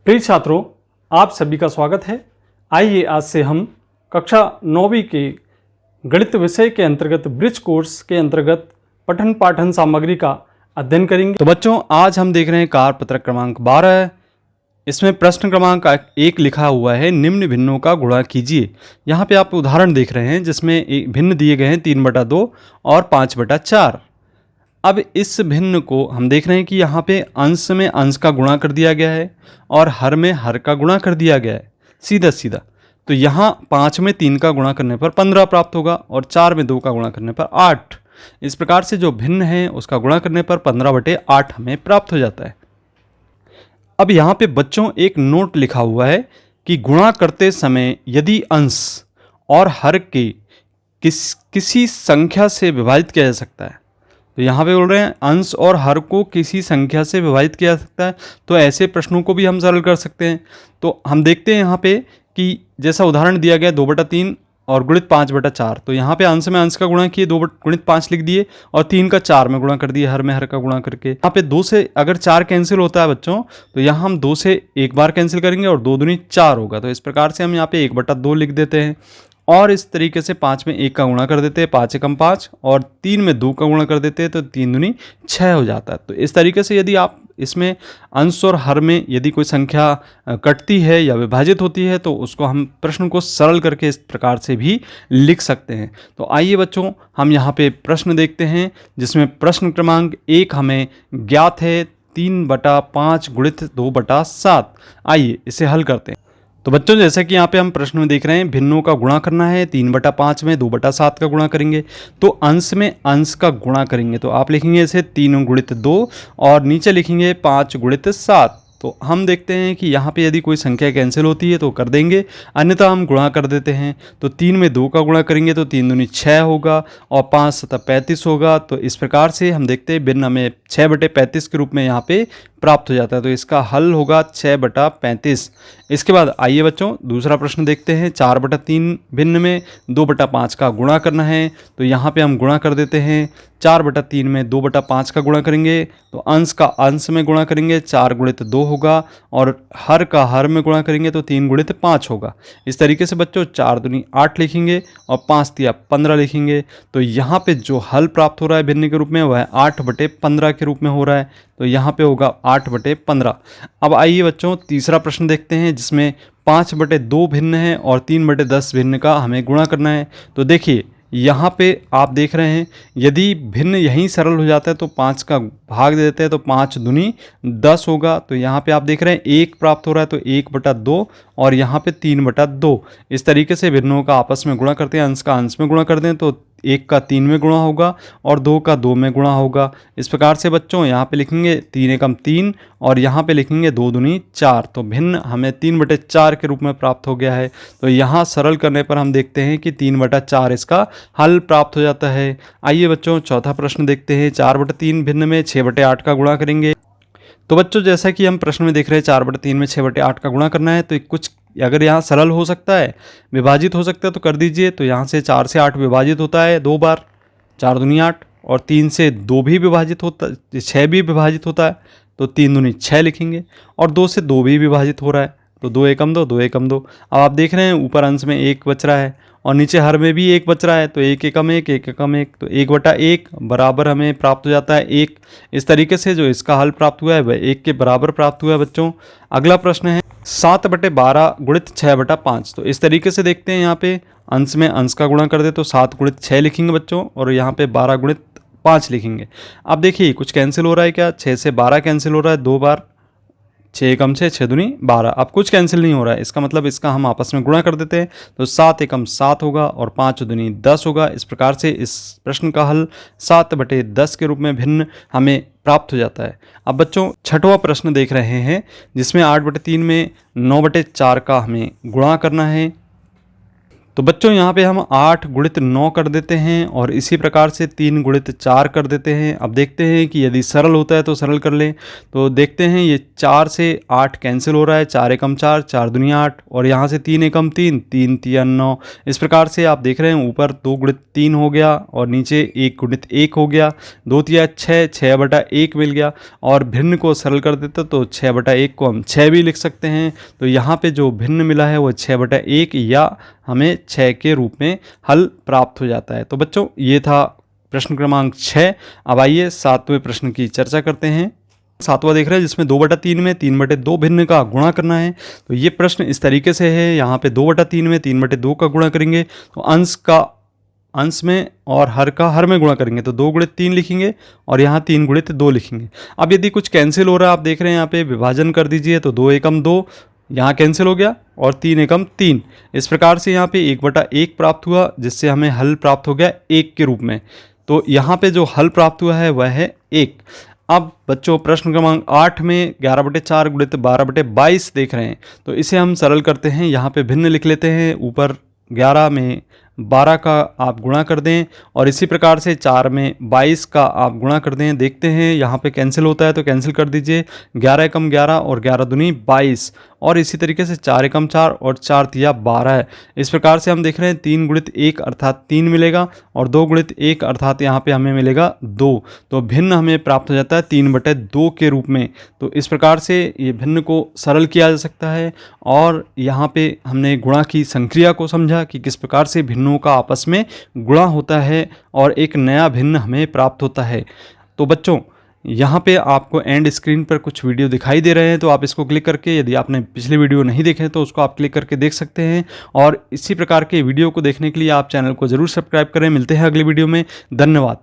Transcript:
प्रिय छात्रों, आप सभी का स्वागत है। आइए आज से हम कक्षा 9वीं के गणित विषय के अंतर्गत ब्रिज कोर्स के अंतर्गत पठन पाठन सामग्री का अध्ययन करेंगे। तो बच्चों, आज हम देख रहे हैं कार्यपत्र क्रमांक 12। इसमें प्रश्न क्रमांक 1 लिखा हुआ है, निम्न भिन्नों का गुणा कीजिए। यहाँ पे आप उदाहरण देख रहे हैं जिसमें भिन्न दिए गए हैं 3/2 और 5/4। अब इस भिन्न को हम देख रहे हैं कि यहाँ पे अंश में अंश का गुणा कर दिया गया है और हर में हर का गुणा कर दिया गया है, सीधा सीधा। तो यहाँ 5 में 3 का गुणा करने पर 15 प्राप्त होगा और 4 में 2 का गुणा करने पर 8। इस प्रकार से जो भिन्न है उसका गुणा करने पर 15/8 हमें प्राप्त हो जाता है। अब यहाँ पे बच्चों एक नोट लिखा हुआ है कि गुणा करते समय यदि अंश और हर के किसी संख्या से विभाजित किया जा सकता है, तो यहाँ पे बोल रहे हैं अंश और हर को किसी संख्या से विभाजित किया जा सकता है, तो ऐसे प्रश्नों को भी हम सरल कर सकते हैं। तो हम देखते हैं यहाँ पे कि जैसा उदाहरण दिया गया 2/3 और गुणित 5/4। तो यहाँ पे अंश में अंश का गुणा किए, 2 गुणित 5 लिख दिए और 3 का 4 में गुणा कर दिए, हर में हर का गुणा करके। यहाँ पे 2 से अगर 4 कैंसिल होता है बच्चों, तो यहाँ हम 2 से एक बार कैंसिल करेंगे और 2 दूनी 4 होगा। तो इस प्रकार से हम यहाँ पे 1/2 लिख देते हैं और इस तरीके से 5 में 1 का गुणा कर देते हैं, 5 एकम 5, और 3 में 2 का गुणा कर देते हैं, तो 3 दूनी 6 हो जाता है। तो इस तरीके से यदि आप इसमें अंश और हर में यदि कोई संख्या कटती है या विभाजित होती है तो उसको हम प्रश्न को सरल करके इस प्रकार से भी लिख सकते हैं। तो आइए बच्चों, हम यहाँ पे प्रश्न देखते हैं जिसमें प्रश्न क्रमांक 1 हमें ज्ञात है 3/5 गुणित 2/7। आइए इसे हल करते हैं। तो बच्चों, जैसा कि यहाँ पे हम प्रश्न में देख रहे हैं, भिन्नों का गुणा करना है। 3/5 में 2/7 का गुणा करेंगे, तो अंश में अंश का गुणा करेंगे। तो आप लिखेंगे इसे 3 गुणित 2 और नीचे लिखेंगे 5 गुणित 7। तो हम देखते हैं कि यहाँ पे यदि कोई संख्या कैंसिल होती है तो कर देंगे, अन्यथा हम गुणा कर देते हैं। तो 3 में 2 का गुणा करेंगे तो 3 दूनी 6 होगा और 5 7 35 होगा। तो इस प्रकार से हम देखते हैं भिन्न हमें 6/35 के रूप में यहाँ पे प्राप्त हो जाता है। तो इसका हल होगा 6/35। इसके बाद आइए बच्चों दूसरा प्रश्न देखते हैं। 4/3 भिन्न में 2/5 का गुणा करना है, तो यहाँ पे हम गुणा कर देते हैं। 4/3 में 2/5 का गुणा करेंगे तो अंश का अंश में गुणा करेंगे, 4 गुणित 2 होगा, और हर का हर में गुणा करेंगे तो 3 गुणित 5 होगा। इस तरीके से बच्चों 4 दूनी 8 लिखेंगे और 5 तिया 15 लिखेंगे। तो यहाँ पे जो हल प्राप्त हो रहा है भिन्न के रूप में वह 8/15 के रूप में हो रहा है। तो यहाँ पे होगा 8/15। अब आइए बच्चों तीसरा प्रश्न देखते हैं जिसमें 5/2 भिन्न है और 3/10 भिन्न का हमें गुणा करना है। तो देखिए यहाँ पे आप देख रहे हैं यदि भिन्न यहीं सरल हो जाता है तो 5 का भाग दे देते हैं, तो 5 दूनी 10 होगा। तो यहाँ पे आप देख रहे हैं 1 प्राप्त हो रहा है, तो 1/2 और यहाँ पे 3/2। इस तरीके से भिन्नों का आपस में गुणा करते हैं, अंश का अंश में गुणा कर दें तो 1 का 3 में गुणा होगा और 2 का 2 में गुणा होगा। इस प्रकार से बच्चों यहाँ पे लिखेंगे 3 एकम 3 और यहाँ पे लिखेंगे 2 दूनी 4। तो भिन्न हमें 3/4 के रूप में प्राप्त हो गया है। तो यहाँ सरल करने पर हम देखते हैं कि 3/4 इसका हल प्राप्त हो जाता है। आइए बच्चों चौथा प्रश्न देखते हैं। 4/3 भिन्न में 6/8 का गुणा करेंगे। तो बच्चों जैसा कि हम प्रश्न में देख रहे हैं 4/3 में 6/8 का गुणा करना है, तो कुछ अगर यहाँ सरल हो सकता है, विभाजित हो सकता है तो कर दीजिए। तो यहाँ से 4 से 8 विभाजित होता है 2 बार, 4 दूनी 8, और 3 से 2 भी विभाजित होता, 6 भी विभाजित होता है, तो 3 दूनी 6 लिखेंगे, और 2 से 2 भी विभाजित हो रहा है, तो 2 एकम 2, 2 एकम 2। अब आप देख रहे हैं ऊपर अंश में 1 बच रहा है और नीचे हर में भी 1 बच रहा है, तो 1 एकम 1, 1 एकम 1, तो 1/1 बराबर हमें प्राप्त हो जाता है 1। इस तरीके से जो इसका हल प्राप्त हुआ है वह 1 के बराबर प्राप्त हुआ है बच्चों। अगला प्रश्न है 7/12 गुणित 6/5। तो इस तरीके से देखते हैं यहाँ पे अंश में अंश का गुणा कर दे तो 7 गुणित 6 लिखेंगे बच्चों, और यहाँ पे 12 गुणित 5 लिखेंगे। अब देखिए कुछ कैंसिल हो रहा है क्या, 6 से 12 कैंसिल हो रहा है 2 बार, 6 एकम 6, 6 दूनी 12। अब कुछ कैंसिल नहीं हो रहा है, इसका मतलब इसका हम आपस में गुणा कर देते हैं, तो 7 एकम 7 होगा और 5 दूनी 10 होगा। इस प्रकार से इस प्रश्न का हल 7/10 के रूप में भिन्न हमें प्राप्त हो जाता है। अब बच्चों छठवां प्रश्न देख रहे हैं जिसमें 8/3 में 9/4 का हमें गुणा करना है। तो बच्चों यहाँ पे हम 8 गुणित 9 कर देते हैं और इसी प्रकार से 3 गुणित 4 कर देते हैं। अब देखते हैं कि यदि सरल होता है तो सरल कर लें। तो देखते हैं ये 4 से 8 कैंसिल हो रहा है, 4 एकम 4, 4 दूनी 8 और यहाँ से 3 एकम 3, 3 तिया 9। इस प्रकार से आप देख रहे हैं ऊपर 2 गुणित 3 हो गया और नीचे 1 गुणित 1 हो गया, 2 तिया 6, 6 बटा 1 मिल गया। और भिन्न को सरल कर देते तो 6 बटा 1 को हम 6 भी लिख सकते हैं। तो यहाँ पे जो भिन्न मिला है वो 6 बटा 1 या हमें 6 के रूप में हल प्राप्त हो जाता है। तो बच्चों ये था प्रश्न क्रमांक 6। अब आइए 7वें प्रश्न की चर्चा करते हैं। 7वां देख रहे हैं जिसमें 2/3 में 3/2 भिन्न का गुणा करना है। तो ये प्रश्न इस तरीके से है, यहाँ पे 2/3 में 3/2 का गुणा करेंगे तो अंश का अंश में और हर का हर में गुणा करेंगे तो 2 गुणित 3 लिखेंगे और यहाँ 3 गुणित 2 लिखेंगे। अब यदि कुछ कैंसिल हो रहा है, आप देख रहे हैं यहाँ पे विभाजन कर दीजिए तो 2 एकम 2 यहाँ कैंसिल हो गया और 3 एकम 3। इस प्रकार से यहाँ पे 1/1 प्राप्त हुआ जिससे हमें हल प्राप्त हो गया 1 के रूप में। तो यहाँ पे जो हल प्राप्त हुआ है वह है 1। अब बच्चों प्रश्न क्रमांक 8 में 11/4 गुणित 12/22 देख रहे हैं तो इसे हम सरल करते हैं। यहाँ पे भिन्न लिख लेते हैं, ऊपर 11 में 12 का आप गुणा कर दें और इसी प्रकार से 4 में 22 का आप गुणा कर दें। देखते हैं यहाँ पे कैंसिल होता है तो कैंसिल कर दीजिए, 11 एकम 11 और 11 दूनी 22 और इसी तरीके से 4 एकम 4 और 4 तिया 12 है। इस प्रकार से हम देख रहे हैं 3 गुणित 1 अर्थात 3 मिलेगा और 2 गुणित 1 अर्थात यहाँ पे हमें मिलेगा 2। तो भिन्न हमें प्राप्त हो जाता है 3/2 के रूप में। तो इस प्रकार से ये भिन्न को सरल किया जा सकता है और यहाँ पे हमने गुणा की संक्रिया को समझा कि किस प्रकार से भिन्नों का आपस में गुणा होता है और एक नया भिन्न हमें प्राप्त होता है। तो बच्चों यहाँ पे आपको एंड स्क्रीन पर कुछ वीडियो दिखाई दे रहे हैं तो आप इसको क्लिक करके, यदि आपने पिछले वीडियो नहीं देखे तो उसको आप क्लिक करके देख सकते हैं। और इसी प्रकार के वीडियो को देखने के लिए आप चैनल को ज़रूर सब्सक्राइब करें। मिलते हैं अगले वीडियो में। धन्यवाद।